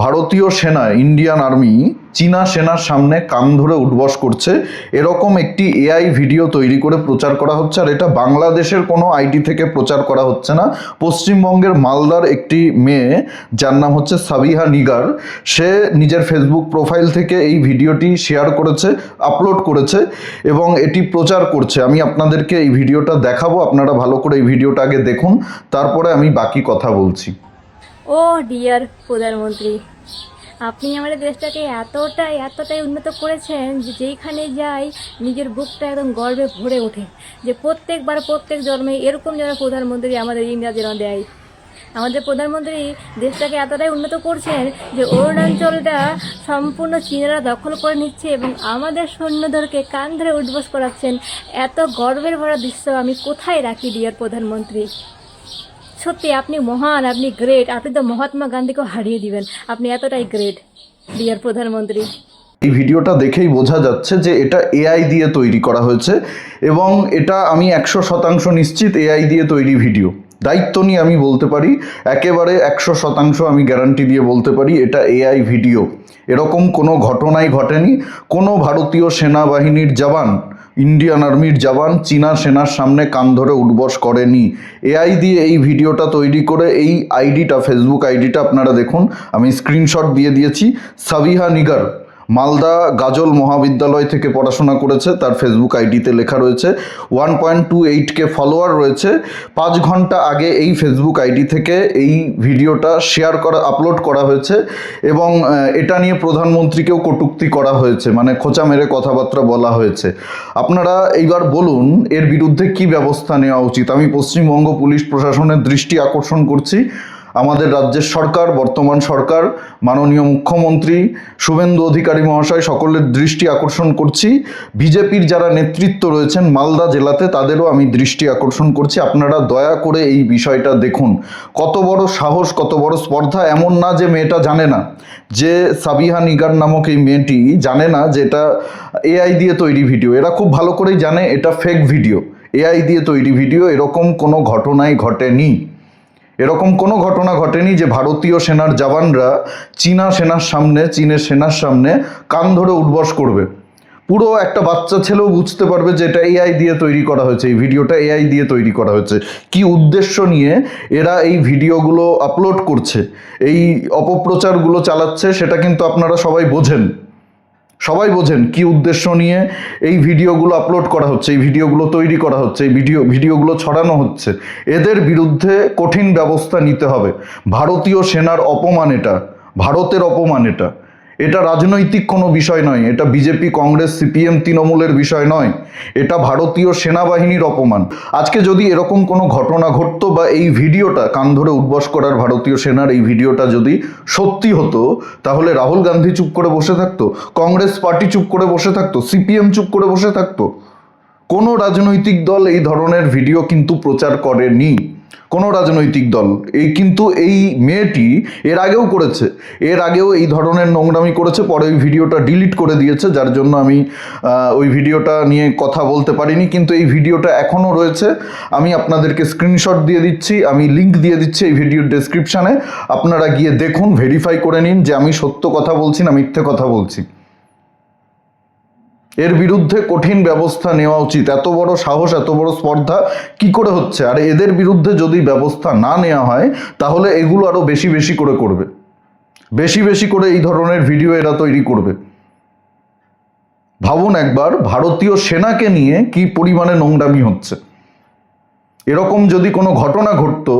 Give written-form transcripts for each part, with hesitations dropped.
ভারতীয় সেনা Indian army চীনা সেনার সামনে কান ধরে উঠবস করছে, এরকম একটি এআই ভিডিও তৈরি করে প্রচার করা হচ্ছে। আর এটা বাংলাদেশের কোনো আইডি থেকে প্রচার করা হচ্ছে না, পশ্চিমবঙ্গের মালদার একটি মেয়ে যার নাম হচ্ছে সাবিহা নিগার, সে নিজের ফেসবুক প্রোফাইল থেকে এই ভিডিওটি শেয়ার করেছে, আপলোড করেছে এবং এটি প্রচার করছে। আমি আপনাদেরকে এই ভিডিওটা দেখাবো, আপনারা ভালো করে এই ভিডিওটা আগে দেখুন, তারপরে আমি বাকি কথা বলছি। ও ডিয়ার প্রধানমন্ত্রী, আপনি আমাদের দেশটাকে এতটাই উন্নত করেছেন যে যেইখানে যাই নিজের বুকটা একদম গর্বে ভরে ওঠে যে প্রত্যেক জন্মে এরকম যেন প্রধানমন্ত্রী আমাদের ইন্ডিয়া যেন দেয়। আমাদের প্রধানমন্ত্রী দেশটাকে এতটাই উন্নত করছেন যে অরুণাচলটা সম্পূর্ণ চীনেরা দখল করে নিচ্ছে এবং আমাদের সৈন্যদেরকে কান ধরে উঠবস করাচ্ছেন। এত গর্বের ভরা দৃশ্য আমি কোথায় রাখি ডিয়ার প্রধানমন্ত্রী? সত্যি আপনি মহান, আপনি গ্রেট, আপনি তো মহাত্মা গান্ধীকেও হারিয়ে দিবেন, আপনি এতটাই গ্রেট ডিয়ার প্রধানমন্ত্রী। এই ভিডিওটা দেখেই বোঝা যাচ্ছে যে এটা এআই দিয়ে তৈরি করা হয়েছে এবং এটা আমি 100% নিশ্চিত এআই দিয়ে তৈরি ভিডিও। দায়িত্ব নিয়ে আমি বলতে পারি, একেবারে 100% আমি গ্যারান্টি দিয়ে বলতে পারি এটা এআই ভিডিও। এরকম কোনো ঘটনাই ঘটেনি। কোনো ভারতীয় সেনাবাহিনীর জওয়ান, ইন্ডিয়ান আর্মির জওয়ান চীনা সেনার সামনে কান ধরে উঠবস করেনি। এআই দিয়ে এই ভিডিওটা তৈরি করে এই আইডিটা, ফেসবুক আইডিটা আপনারা দেখুন, আমি স্ক্রিনশট দিয়ে দিয়েছি। সাবিহা নিগার মালদা গাজল মহাবিদ্যালয় থেকে পড়াশোনা করেছে, তার ফেসবুক আইডিতে লেখা রয়েছে 1.28K ফলোয়ার রয়েছে। 5 ঘন্টা আগে এই ফেসবুক আইডি থেকে এই ভিডিওটা আপলোড করা হয়েছে এবং এটা নিয়ে প্রধানমন্ত্রীকেও কটূক্তি করা হয়েছে, মানে খোঁচা মেরে কথাবার্তা বলা হয়েছে। আপনারা এইবার বলুন এর বিরুদ্ধে কি ব্যবস্থা নেওয়া উচিত। আমি পশ্চিমবঙ্গ পুলিশ প্রশাসনের দৃষ্টি আকর্ষণ করছি, আমাদের রাজ্যের সরকার, বর্তমান সরকার, মাননীয় মুখ্যমন্ত্রী শুভেন্দু অধিকারী মহাশয়, সকলের দৃষ্টি আকর্ষণ করছি। বিজেপির যারা নেতৃত্ব রয়েছেন মালদা জেলাতে তাদেরও আমি দৃষ্টি আকর্ষণ করছি, আপনারা দয়া করে এই বিষয়টা দেখুন। কত বড় সাহস, কত বড় স্পর্ধা! এমন না যে মেয়েটা জানে না, যে সাবিহা নিগার নামক এই মেয়েটি জানে না যে এটা এআই দিয়ে তৈরি ভিডিও। এরা খুব ভালো করেই জানে এটা ফেক ভিডিও, এআই দিয়ে তৈরি ভিডিও। এরকম কোনো ঘটনাই ঘটেনি, এরকম কোনো ঘটনা ঘটেনি যে ভারতীয় সেনার জওয়ানরা চীনের সেনার সামনে কান ধরে উঠবস করবে। পুরো একটা বাচ্চা ছেলেও বুঝতে পারবে যে এটা এআই দিয়ে তৈরি করা হয়েছে, এই ভিডিওটা এআই দিয়ে তৈরি করা হয়েছে। কি উদ্দেশ্য নিয়ে এরা এই ভিডিওগুলো আপলোড করছে, এই অপপ্রচারগুলো চালাচ্ছে, সেটা কিন্তু আপনারা সবাই বোঝেন কি উদ্দেশ্য নিয়ে এই ভিডিওগুলো আপলোড করা হচ্ছে, এই ভিডিওগুলো তৈরি করা হচ্ছে, এই ভিডিওগুলো ছড়ানো হচ্ছে। এদের বিরুদ্ধে কঠিন ব্যবস্থা নিতে হবে। ভারতীয় সেনার অপমান, এটা ভারতের অপমান, এটা রাজনৈতিক কোনো বিষয় নয়, এটা বিজেপি, কংগ্রেস, সিপিএম, তৃণমূলের বিষয় নয়, এটা ভারতীয় সেনাবাহিনীর অপমান। আজকে যদি এরকম কোনো ঘটনা ঘটতো বা এই ভিডিওটা, কান ধরে উঠবস করার ভারতীয় সেনার এই ভিডিওটা যদি সত্যি হতো, তাহলে রাহুল গান্ধী চুপ করে বসে থাকতো, কংগ্রেস পার্টি চুপ করে বসে থাকতো, সিপিএম চুপ করে বসে থাকতো? কোনো রাজনৈতিক দল এই ধরনের ভিডিও কিন্তু প্রচার করেনি, কোনো রাজনৈতিক দল। এই মেয়েটি এর আগেও করেছে, এর আগেও এই ধরনের নোংরামি করেছে, পরে ওই ভিডিওটা ডিলিট করে দিয়েছে, যার জন্য আমি ওই ভিডিওটা নিয়ে কথা বলতে পারিনি। কিন্তু এই ভিডিওটা এখনও রয়েছে, আমি আপনাদেরকে স্ক্রিনশট দিয়ে দিচ্ছি, আমি লিঙ্ক দিয়ে দিচ্ছি এই ভিডিওর ডেসক্রিপশানে, আপনারা গিয়ে দেখুন, ভেরিফাই করে নিন যে আমি সত্য কথা বলছি না মিথ্যে কথা বলছি। এর বিরুদ্ধে কঠিন ব্যবস্থা নেওয়া উচিত। এত বড় সাহস, এত বড় স্পর্ধা কি করে হচ্ছে? আর এদের বিরুদ্ধে যদি ব্যবস্থা না নেওয়া হয় তাহলে এগুলো আরো বেশি করে করবে, বেশি করে এই ধরনের ভিডিও এরা তৈরি করবে। ভাবুন একবার, ভারতীয় সেনাকে নিয়ে কি পরিমাণে নোংরামি হচ্ছে। এরকম যদি কোনো ঘটনা ঘটতো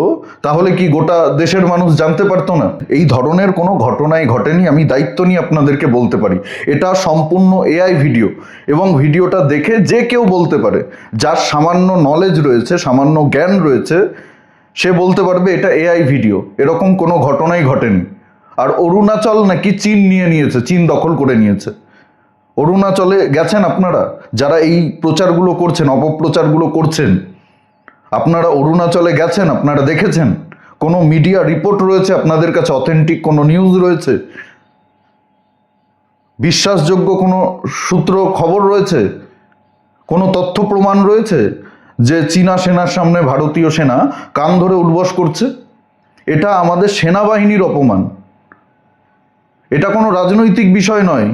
তাহলে কি গোটা দেশের মানুষ জানতে পারতো না? এই ধরনের কোনো ঘটনাই ঘটেনি, আমি দায়িত্ব নিয়ে আপনাদেরকে বলতে পারি। এটা সম্পূর্ণ এআই ভিডিও এবং ভিডিওটা দেখে যে কেউ বলতে পারে, যার সামান্য নলেজ রয়েছে, সামান্য জ্ঞান রয়েছে, সে বলতে পারবে এটা এআই ভিডিও। এরকম কোনো ঘটনাই ঘটেনি। আর অরুণাচল নাকি চীন নিয়েছে, চীন দখল করে নিয়েছে। অরুণাচলে গেছেন আপনারা, যারা এই প্রচারগুলো করছেন, অপপ্রচারগুলো করছেন, আপনারা অরুণাচলে গেছেন, আপনারা দেখেছেন? কোনো মিডিয়া রিপোর্ট রয়েছে আপনাদের কাছে? অথেন্টিক কোনো নিউজ রয়েছে? বিশ্বাসযোগ্য কোনো সূত্র খবর রয়েছে? কোনো তথ্য প্রমাণ রয়েছে যে চীনা সেনার সামনে ভারতীয় সেনা কান ধরে উঠবস করছে? এটা আমাদের সেনাবাহিনীর অপমান। এটা কোনো রাজনৈতিক বিষয় নয়।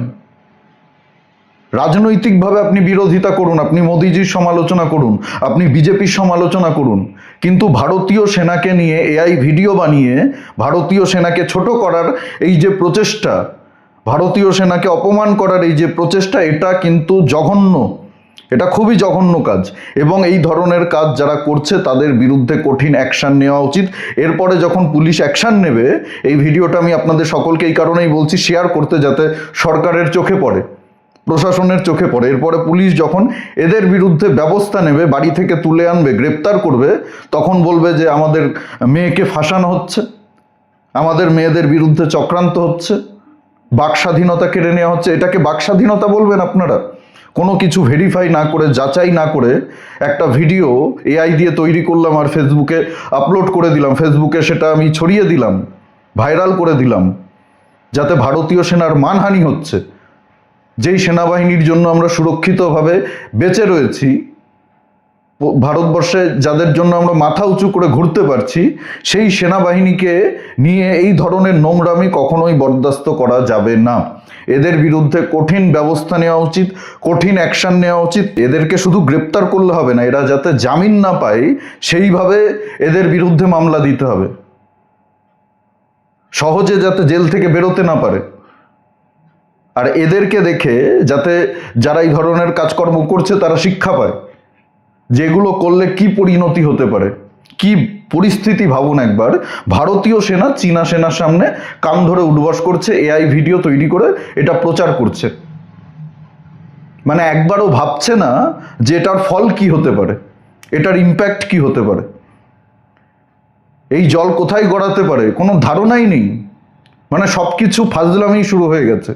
রাজনৈতিকভাবে আপনি বিরোধিতা করুন, আপনি মোদিজির সমালোচনা করুন, আপনি বিজেপির সমালোচনা করুন, কিন্তু ভারতীয় সেনাকে নিয়ে এআই ভিডিও বানিয়ে ভারতীয় সেনাকে ছোট করার এই যে প্রচেষ্টা, ভারতীয় সেনাকে অপমান করার এই যে প্রচেষ্টা, এটা কিন্তু জঘন্য, এটা খুবই জঘন্য কাজ। এবং এই ধরনের কাজ যারা করছে তাদের বিরুদ্ধে কঠিন অ্যাকশান নেওয়া উচিত। এরপরে যখন পুলিশ অ্যাকশান নেবে, এই ভিডিওটা আমি আপনাদের সকলকে এই কারণেই বলছি শেয়ার করতে, যাতে সরকারের চোখে পড়ে, প্রশাসনের চোখে পড়ে। এরপরে পুলিশ যখন এদের বিরুদ্ধে ব্যবস্থা নেবে, বাড়ি থেকে তুলে আনবে, গ্রেপ্তার করবে, তখন বলবে যে আমাদের মেয়েকে ফাঁসানো হচ্ছে, আমাদের মেয়েদের বিরুদ্ধে চক্রান্ত হচ্ছে, বাক স্বাধীনতা কেড়ে নেওয়া হচ্ছে। এটাকে বাক স্বাধীনতা বলবেন আপনারা? কোনো কিছু ভেরিফাই না করে, যাচাই না করে একটা ভিডিও এআই দিয়ে তৈরি করলাম আর ফেসবুকে আপলোড করে দিলাম, ফেসবুকে সেটা আমি ছড়িয়ে দিলাম, ভাইরাল করে দিলাম, যাতে ভারতীয় সেনার মানহানি হচ্ছে। যেই সেনাবাহিনীর জন্য আমরা সুরক্ষিতভাবে বেঁচে রয়েছি, ভারতবর্ষে যাদের জন্য আমরা মাথা উঁচু করে ঘুরতে পারছি, সেই সেনাবাহিনীকে নিয়ে এই ধরনের নোংরামি কখনোই বরদাস্ত করা যাবে না। এদের বিরুদ্ধে কঠিন ব্যবস্থা নেওয়া উচিত, কঠিন অ্যাকশন নেওয়া উচিত। এদেরকে শুধু গ্রেপ্তার করলে হবে না, এরা যাতে জামিন না পায় সেইভাবে এদের বিরুদ্ধে মামলা দিতে হবে, সহজে যাতে জেল থেকে বেরোতে না পারে। আর এদেরকে দেখে যাতে যারা এই ধরনের কাজকর্ম করছে তারা শিক্ষা পায়, যেগুলো করলে কি পরিণতি হতে পারে, কি পরিস্থিতি। ভাবুন একবার, ভারতীয় সেনা চীনা সেনার সামনে কান ধরে উঠবস করছে, এআই ভিডিও তৈরি করে এটা প্রচার করছে। মানে একবারও ভাবছে না যে এটার ফল কি হতে পারে, এটার ইম্প্যাক্ট কি হতে পারে, এই জল কোথায় গড়াতে পারে কোনো ধারণাই নেই। মানে সব কিছু ফাজলামি শুরু হয়ে গেছে।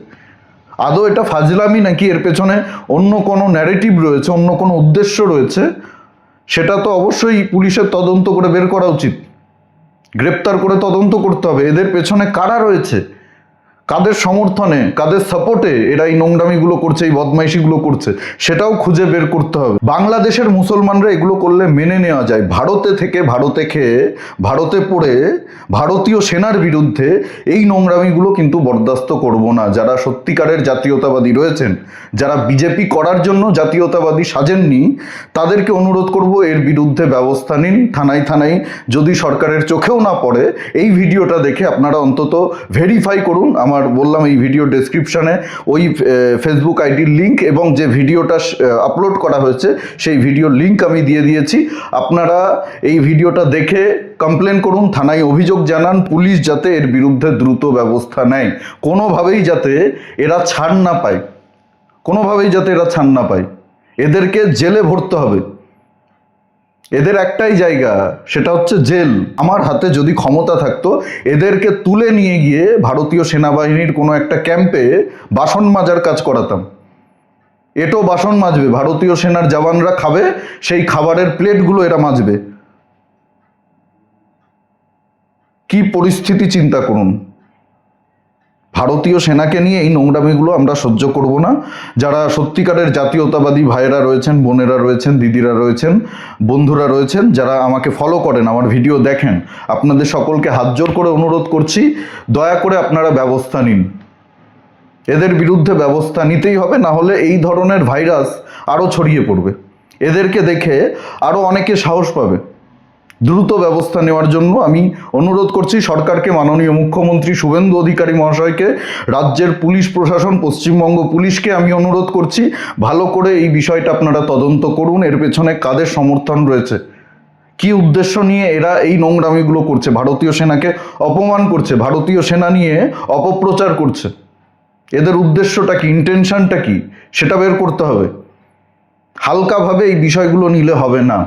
আদৌ এটা ফাজলামি নাকি এর পেছনে অন্য কোনো ন্যারেটিভ রয়েছে, অন্য কোনো উদ্দেশ্য রয়েছে, সেটা তো অবশ্যই পুলিশের তদন্ত করে বের করা উচিত, গ্রেপ্তার করে তদন্ত করতে হবে। এদের পেছনে কারা রয়েছে, কাদের সমর্থনে, কাদের সাপোর্টে এরা এই নোংরামিগুলো করছে, এই বদমাইশিগুলো করছে, সেটাও খুঁজে বের করতে হবে। বাংলাদেশের মুসলমানরা এগুলো করলে মেনে নেওয়া যায়, ভারতে থেকে, ভারতে খেয়ে, ভারতে পড়ে ভারতীয় সেনার বিরুদ্ধে এই নোংরামিগুলো কিন্তু বরদাস্ত করব না। যারা সত্যিকারের জাতীয়তাবাদী রয়েছেন, যারা বিজেপি করার জন্য জাতীয়তাবাদী সাজেননি, তাদেরকে অনুরোধ করব এর বিরুদ্ধে ব্যবস্থা নিন। থানায় থানায় যদি সরকারের চোখেও না পড়ে, এই ভিডিওটা দেখে আপনারা অন্তত ভেরিফাই করুন। আমার বললাম এই ভিডিও ডেসক্রিপশনে ওই ফেসবুক আইডির লিঙ্ক এবং যে ভিডিওটা আপলোড করা হয়েছে সেই ভিডিওর লিঙ্ক আমি দিয়ে দিয়েছি। আপনারা এই ভিডিওটা দেখে কমপ্লেন করুন, থানায় অভিযোগ জানান, পুলিশ যাতে এর বিরুদ্ধে দ্রুত ব্যবস্থা নেয়, কোনোভাবেই যাতে এরা ছাড় না পায়, কোনোভাবেই যাতে এরা ছাড় না পায়। এদেরকে জেলে ভরতে হবে, এদের একটাই জায়গা, সেটা হচ্ছে জেল। আমার হাতে যদি ক্ষমতা থাকতো, এদেরকে তুলে নিয়ে গিয়ে ভারতীয় সেনাবাহিনীর কোনো একটা ক্যাম্পে বাসন মাজার কাজ করাতাম। এটো বাসন মাজবে, ভারতীয় সেনার জওয়ানরা খাবে, সেই খাবারের প্লেটগুলো এরা মাজবে। কি পরিস্থিতি চিন্তা করুন। ভারতীয় সেনাকে নিয়ে এই নোংরামিগুলো আমরা সহ্য করব না। যারা সত্যিকারের জাতীয়তাবাদী ভাইয়েরা রয়েছেন, বোনেরা রয়েছেন, দিদিরা রয়েছেন, বন্ধুরা রয়েছেন, যারা আমাকে ফলো করেন, আমার ভিডিও দেখেন, আপনাদের সকলকে হাত জোর করে অনুরোধ করছি, দয়া করে আপনারা ব্যবস্থা নিন। এদের বিরুদ্ধে ব্যবস্থা নিতেই হবে, না হলে এই ধরনের ভাইরাস আরও ছড়িয়ে পড়বে। এদেরকে দেখে আরও অনেকে সাহস পাবে। দ্রুত ব্যবস্থা নেওয়ার জন্য আমি অনুরোধ করছি সরকারকে, মাননীয় মুখ্যমন্ত্রী শুভেন্দু অধিকারী মহাশয়কে, রাজ্যের পুলিশ প্রশাসন, পশ্চিমবঙ্গ পুলিশকে আমি অনুরোধ করছি, ভালো করে এই বিষয়টা আপনারা তদন্ত করুন। এর পেছনে কাদের সমর্থন রয়েছে, কি উদ্দেশ্য নিয়ে এরা এই নোংরামিগুলো করছে, ভারতীয় সেনাকে অপমান করছে, ভারতীয় সেনা নিয়ে অপপ্রচার করছে, এদের উদ্দেশ্যটা কি, ইন্টেনশনটা কি, সেটা বের করতে হবে। হালকাভাবে এই বিষয়গুলো নিলে হবে না।